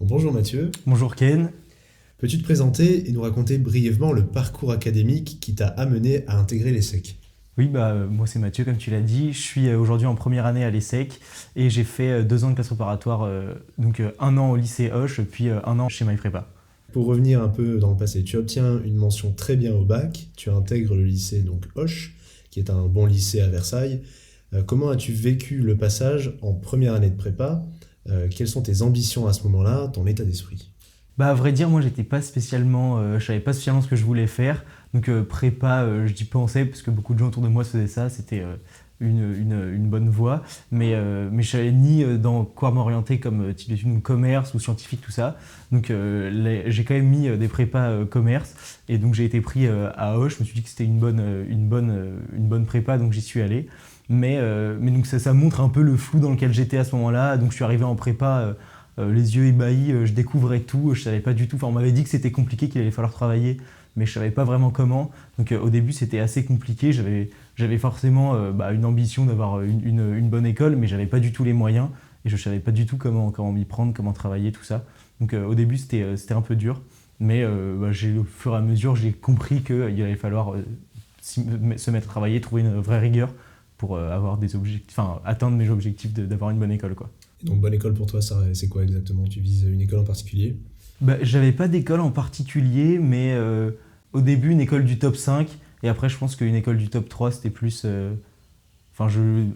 Bonjour Mathieu, Bonjour Ken. peux-tu te présenter et nous raconter brièvement le parcours académique qui t'a amené à intégrer l'ESSEC? Moi c'est Mathieu comme tu l'as dit, je suis aujourd'hui en première année à l'ESSEC et j'ai fait 2 ans de classe préparatoire, donc 1 an au lycée Hoche puis 1 an chez MyPrépa. Pour revenir un peu dans le passé, tu obtiens une mention très bien au bac, tu intègres le lycée donc Hoche, qui est un bon lycée à Versailles. Comment as-tu vécu le passage en première année de prépa? Quelles sont tes ambitions à ce moment-là, ton état d'esprit? À vrai dire moi j'étais pas spécialement, je savais pas spécialement ce que je voulais faire, donc prépa j'y pensais parce que beaucoup de gens autour de moi faisaient ça, c'était une bonne voie, mais je savais ni dans quoi m'orienter comme type d'études ou commerce ou scientifique tout ça, donc j'ai quand même mis des prépas commerce et donc j'ai été pris à Hoche, je me suis dit que c'était une bonne prépa donc j'y suis allé. Mais donc ça montre un peu le flou dans lequel j'étais à ce moment-là. Donc je suis arrivé en prépa, les yeux ébahis, je découvrais tout, je savais pas du tout. Enfin, on m'avait dit que c'était compliqué, qu'il allait falloir travailler, mais je savais pas vraiment comment. Donc au début c'était assez compliqué. J'avais forcément une ambition d'avoir une bonne école, mais j'avais pas du tout les moyens et je savais pas du tout comment m'y prendre, comment travailler, tout ça. Donc au début c'était un peu dur, mais au fur et à mesure j'ai compris qu'il allait falloir se mettre à travailler, trouver une vraie rigueur pour avoir des objectifs, enfin atteindre mes objectifs d'avoir une bonne école quoi. Donc bonne école pour toi, ça, c'est quoi exactement? Tu vises une école en particulier? J'avais pas d'école en particulier, mais au début une école du top 5 et après je pense qu'une école du top 3 c'était plus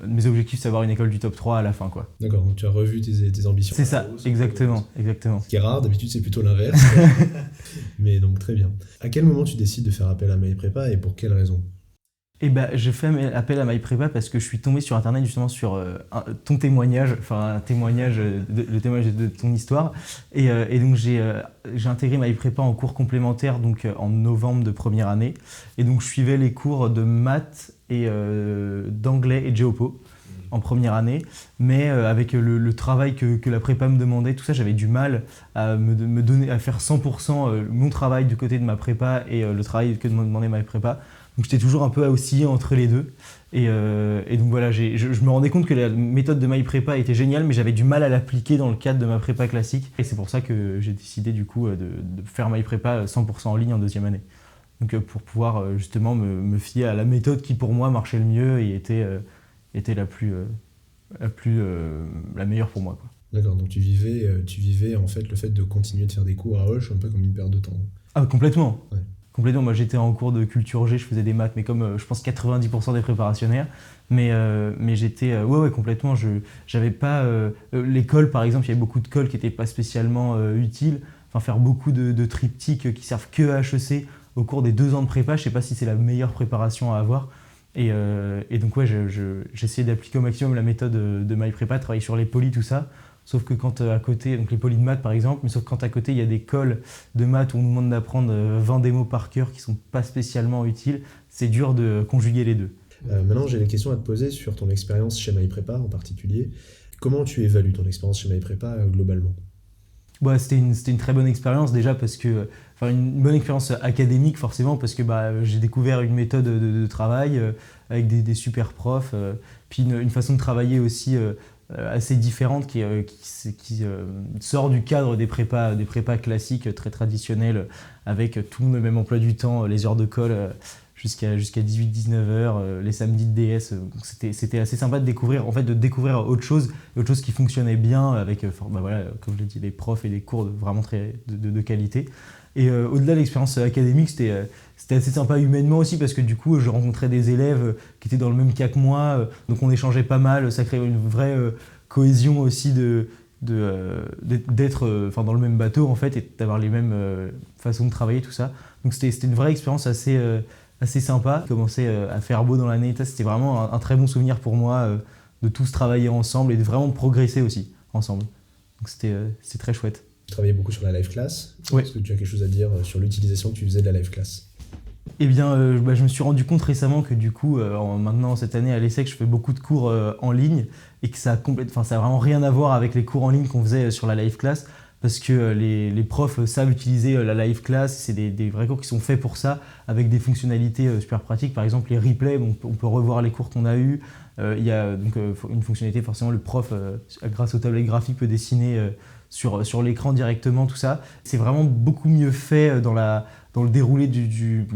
mes objectifs c'est avoir une école du top 3 à la fin quoi. D'accord, donc tu as revu tes ambitions. C'est ça, exactement. Ce qui est rare, d'habitude c'est plutôt l'inverse. Mais donc très bien. À quel moment tu décides de faire appel à MyPrépa et pour quelle raison? J'ai fait appel à MyPrépa parce que je suis tombé sur internet justement sur ton témoignage, enfin un témoignage, le témoignage de ton histoire. Et donc j'ai intégré MyPrépa en cours complémentaire donc en novembre de première année. Et donc je suivais les cours de maths et d'anglais et de géopo en première année. Mais avec le travail que la prépa me demandait, tout ça, j'avais du mal à me donner, à faire 100% mon travail du côté de ma prépa et le travail que me demandait MyPrépa. Donc j'étais toujours un peu à osciller entre les deux. Et donc voilà, je me rendais compte que la méthode de MyPrépa était géniale, mais j'avais du mal à l'appliquer dans le cadre de ma prépa classique. Et c'est pour ça que j'ai décidé du coup de faire MyPrépa 100% en ligne en deuxième année. Donc pour pouvoir justement me fier à la méthode qui pour moi marchait le mieux et était la meilleure pour moi quoi. D'accord, donc tu vivais en fait le fait de continuer de faire des cours à Hoche un peu comme une perte de temps. Ah complètement. Ouais. Complètement, moi j'étais en cours de culture G, je faisais des maths, mais comme je pense 90% des préparationnaires, mais j'étais, ouais complètement, j'avais pas, l'école par exemple, il y avait beaucoup de cols qui n'étaient pas spécialement utiles, enfin faire beaucoup de triptyques qui servent que à HEC au cours des 2 ans de prépa, je sais pas si c'est la meilleure préparation à avoir, et donc ouais, j'essayais d'appliquer au maximum la méthode de MyPrépa, travailler sur les polys, tout ça. Sauf que quand à côté, donc les polys de maths par exemple, mais sauf quand à côté il y a des cols de maths où on nous demande d'apprendre 20 démos par cœur qui sont pas spécialement utiles, c'est dur de conjuguer les deux. Maintenant, j'ai des questions à te poser sur ton expérience chez MyPrépa en particulier. Comment tu évalues ton expérience chez MyPrépa globalement? C'était une très bonne expérience déjà parce que, enfin une bonne expérience académique forcément parce que j'ai découvert une méthode de travail avec des super profs, puis une façon de travailler aussi assez différente qui sort du cadre des prépas classiques très traditionnels avec tout le même emploi du temps, les heures de colle jusqu'à 18-19 heures, les samedis de DS. Donc c'était assez sympa de découvrir, en fait, autre chose qui fonctionnait bien avec, comme je l'ai dit, des profs et des cours vraiment très de qualité. Et au-delà de l'expérience académique, c'était assez sympa humainement aussi parce que du coup, je rencontrais des élèves qui étaient dans le même cas que moi, donc on échangeait pas mal, ça créait une vraie cohésion aussi d'être dans le même bateau en fait et d'avoir les mêmes façons de travailler, tout ça. Donc c'était une vraie expérience assez sympa. Commencer à faire beau dans l'année, c'était vraiment un très bon souvenir pour moi de tous travailler ensemble et de vraiment progresser aussi ensemble. Donc c'est très chouette. Tu travaillais beaucoup sur la live class. Ouais. Est-ce que tu as quelque chose à dire sur l'utilisation que tu faisais de la live class? Eh bien, je me suis rendu compte récemment que du coup, maintenant cette année à l'ESSEC, je fais beaucoup de cours en ligne et que ça a vraiment rien à voir avec les cours en ligne qu'on faisait sur la live class parce que les profs savent utiliser la live class, c'est des vrais cours qui sont faits pour ça avec des fonctionnalités super pratiques. Par exemple, les replays, on peut revoir les cours qu'on a eus. Il y a donc une fonctionnalité, forcément, le prof, grâce aux tablettes graphiques, peut dessiner sur l'écran directement, tout ça. C'est vraiment beaucoup mieux fait dans le déroulé du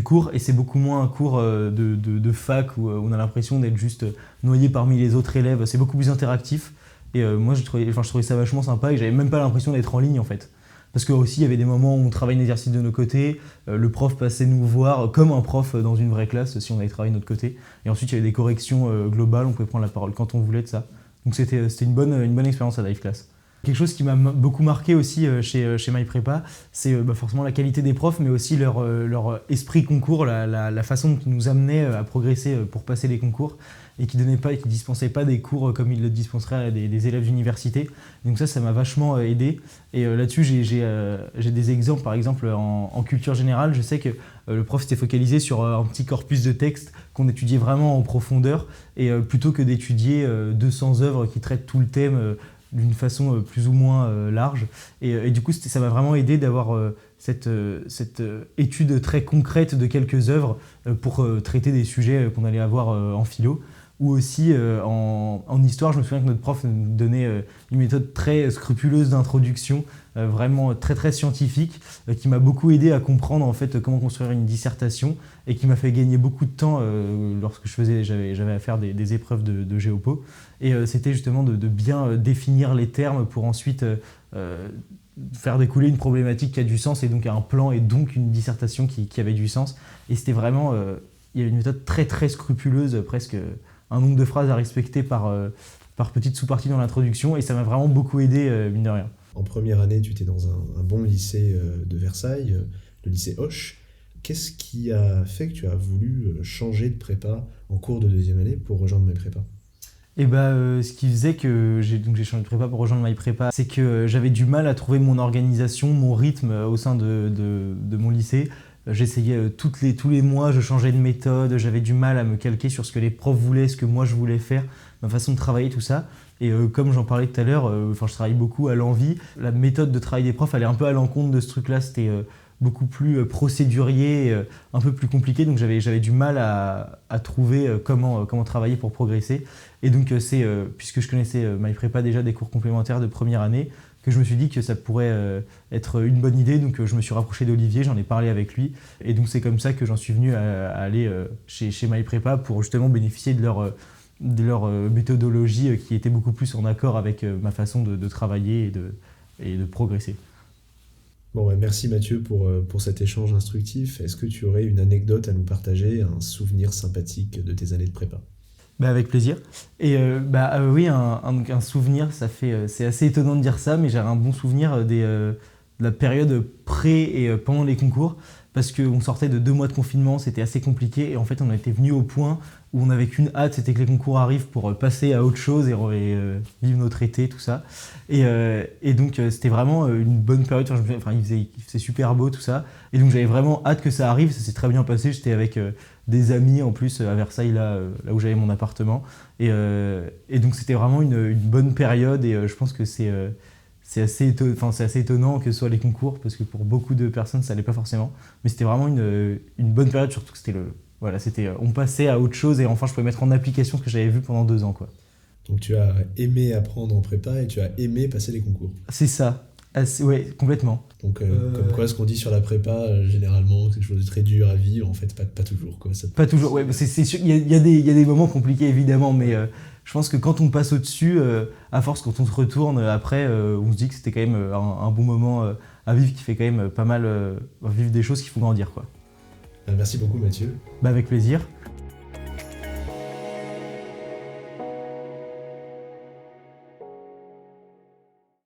cours, et c'est beaucoup moins un cours de fac où on a l'impression d'être juste noyé parmi les autres élèves. C'est beaucoup plus interactif, et moi je trouvais ça vachement sympa, et j'avais même pas l'impression d'être en ligne en fait. Parce que aussi il y avait des moments où on travaillait un exercice de nos côtés, le prof passait nous voir comme un prof dans une vraie classe si on avait travaillé de notre côté, et ensuite il y avait des corrections globales, on pouvait prendre la parole quand on voulait de ça. Donc c'était une bonne expérience à Live Class. Quelque chose qui m'a beaucoup marqué aussi chez MyPrépa, c'est forcément la qualité des profs, mais aussi leur esprit concours, la façon dont ils nous amenaient à progresser pour passer les concours, et qui dispensaient pas des cours comme ils le dispenseraient à des élèves d'université. Donc ça m'a vachement aidé. Et là-dessus, j'ai des exemples. Par exemple, en culture générale, je sais que le prof s'était focalisé sur un petit corpus de textes qu'on étudiait vraiment en profondeur, et plutôt que d'étudier 200 œuvres qui traitent tout le thème d'une façon plus ou moins large. Et du coup, ça m'a vraiment aidé d'avoir cette étude très concrète de quelques œuvres pour traiter des sujets qu'on allait avoir en philo. Ou aussi en histoire, je me souviens que notre prof nous donnait une méthode très scrupuleuse d'introduction, vraiment très très scientifique, qui m'a beaucoup aidé à comprendre en fait comment construire une dissertation, et qui m'a fait gagner beaucoup de temps lorsque j'avais à faire des épreuves de géopo. Et c'était justement de bien définir les termes pour ensuite faire découler une problématique qui a du sens, et donc un plan, et donc une dissertation qui avait du sens. Et c'était vraiment, il y avait une méthode très très scrupuleuse, presque un nombre de phrases à respecter par petite sous-partie dans l'introduction, et ça m'a vraiment beaucoup aidé, mine de rien. En première année, tu étais dans un bon lycée de Versailles, le lycée Hoche. Qu'est-ce qui a fait que tu as voulu changer de prépa en cours de deuxième année pour rejoindre MyPrépa ? Et ce qui faisait que j'ai changé de prépa pour rejoindre MyPrépa, c'est que j'avais du mal à trouver mon organisation, mon rythme au sein de mon lycée. J'essayais tous les mois, je changeais de méthode, j'avais du mal à me calquer sur ce que les profs voulaient, ce que moi je voulais faire, ma façon de travailler, tout ça. Et comme j'en parlais tout à l'heure, je travaille beaucoup à l'envie. La méthode de travail des profs allait un peu à l'encontre de ce truc-là, c'était beaucoup plus procédurier, un peu plus compliqué, donc j'avais du mal à trouver comment travailler pour progresser. Et donc puisque je connaissais MyPrépa déjà des cours complémentaires de première année, que je me suis dit que ça pourrait être une bonne idée, donc je me suis rapproché d'Olivier, j'en ai parlé avec lui, et donc c'est comme ça que j'en suis venu à aller chez MyPrépa pour justement bénéficier de leur méthodologie qui était beaucoup plus en accord avec ma façon de travailler et de progresser. Bon, merci Mathieu pour cet échange instructif. Est-ce que tu aurais une anecdote à nous partager, un souvenir sympathique de tes années de prépa ? Avec plaisir. Et oui, un souvenir, c'est assez étonnant de dire ça, mais j'ai un bon souvenir de la période pré et pendant les concours, parce qu'on sortait de 2 mois de confinement, c'était assez compliqué, et en fait on était venu au point où on n'avait qu'une hâte, c'était que les concours arrivent pour passer à autre chose et vivre notre été, tout ça. Et donc c'était vraiment une bonne période, il faisait super beau, tout ça, et donc j'avais vraiment hâte que ça arrive, ça s'est très bien passé, j'étais avec des amis en plus à Versailles, là où j'avais mon appartement, et donc c'était vraiment une bonne période, et je pense que c'est assez étonnant que ce soit les concours, parce que pour beaucoup de personnes ça n'allait pas forcément, mais c'était vraiment une bonne période, surtout que on passait à autre chose, et enfin je pouvais mettre en application ce que j'avais vu pendant 2 ans, quoi. Donc tu as aimé apprendre en prépa et tu as aimé passer les concours. C'est ça, ouais, complètement. Donc comme quoi ce qu'on dit sur la prépa, généralement c'est quelque chose de très dur à vivre, en fait pas toujours, quoi. Pas toujours, ouais, c'est sûr, il y a des moments compliqués évidemment, mais je pense que quand on passe au-dessus, à force, quand on se retourne après, on se dit que c'était quand même un bon moment à vivre, qui fait quand même pas mal vivre des choses qui font grandir, quoi. Merci beaucoup Mathieu. Avec plaisir.